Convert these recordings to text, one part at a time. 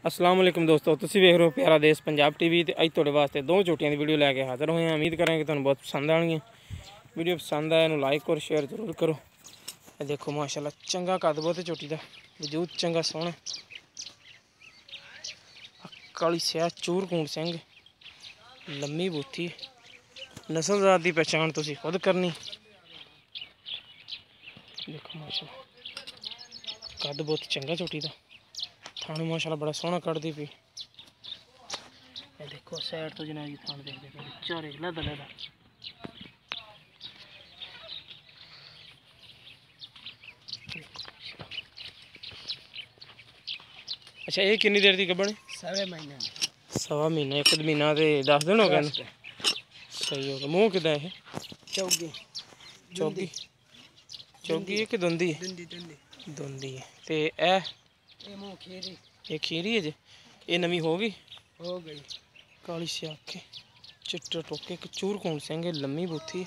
अस्सलाम वालेकुम दोस्तों, तुसीं वेख रहे हो प्यारा देश पंजाब टीवी। तो अज तुहाडे वास्ते दो झोटियां की वीडियो लैके हाज़र होए हैं। उम्मीद करें कि तुहानूं बहुत पसंद आएगी। वीडियो पसंद आए इन्हूं लाइक और शेयर जरूर करो। देखो माशाल्लाह चंगा कद बहुत झोटी का वजूद चंगा सोहना, काली स्याह चूर कूंड सिंह, लम्मी बूथी, नस्ल जात की पहचान तुसीं खुद करनी। देखो माशाल्लाह कद बहुत चंगा झोटी का, थानू माशाल्लाह बड़ा सोहना कटदी पई। देखो साइड तो जनाब जी थान देखते पे चारे लदा लदा। अच्छा ये कितनी देर की गब्बन? सवा महीना। एक महीना तो 10 दिन हो गए। सही हो गया। मूँह किदा है? चौगी चौगी चौगी है कि दुंदी है? दुंदी है। तो ये खीरी है जे? ये नवी हो गई? काली स्याह चिट्टे टोके चूर कूंड सिंह, लम्मी बूथी।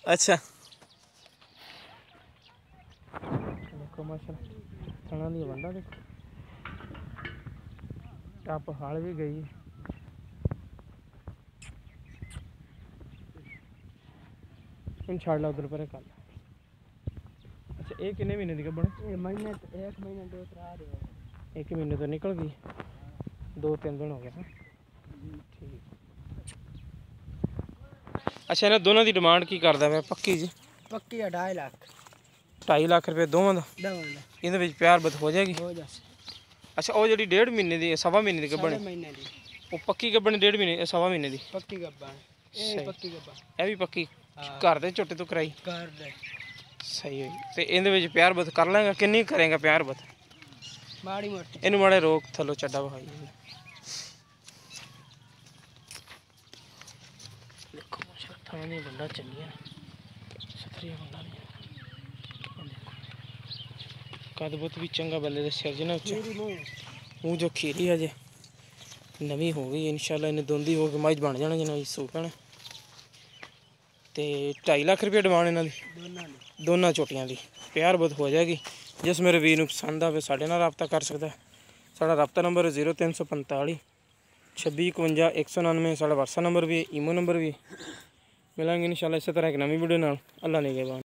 अच्छा देखो माशाल्लाह थना दी वंडा देखो, टप हाल भी गई। इन छाड़ ला उधर पर कल। अच्छा ये कितने महीने की गब्बन? एक महीने 2-3 एक महीने तो निकल गई, 2-3 दिन हो गए। ठीक। अच्छा इन्हें दोनों की डिमांड की करदा मैं? पक्की जी? पक्की 2.5 लाख। 2.5 लाख रुपये दोवां दा? इहदे विच प्यार बत हो जाएगी? हो जासी। अच्छा वो जी 1.5 महीने की सवा महीने की गब्बन? महीने दी वो पक्की गब्बन 1.5 महीने सवा महीने की पक्की गब्बन। ये पक्की गब्बन, यह भी पक्की घर दे झोटे तो कराई? कर दे। सही है। तो इहदे विच प्यार बत कर लेगा? किन्नी करेगा प्यार बत? माड़ी मोटी। इनू माड़े रोक थलो चड्डा बहाई। देखो थाने बंदा चंगी है, सथरिया बंदा नहीं। कद बुत भी चंगा बंदे दे सिर जना उच्चा, मूँह जो खीरी अजे नवी हो गई। इंशाल्लाह इन्हें दोंदी हो के मज बन जाना जना सू पैना। तो 2.5 लाख रुपये डिमांड इन्हों की दोनों झोटियां की। प्यार बहुत हो जाएगी। जिस मेरे वीर पसंद आए साढ़े नाल रबता कर सकता है। साड़ा रबता नंबर 0345 26 51 199। साड़ा व्हाट्सएप नंबर भी है, ईमो नंबर भी। मिलेंगे इंशाल्लाह इस तरह एक नवी वीडियो नाल। अल्लाह ने के बाद।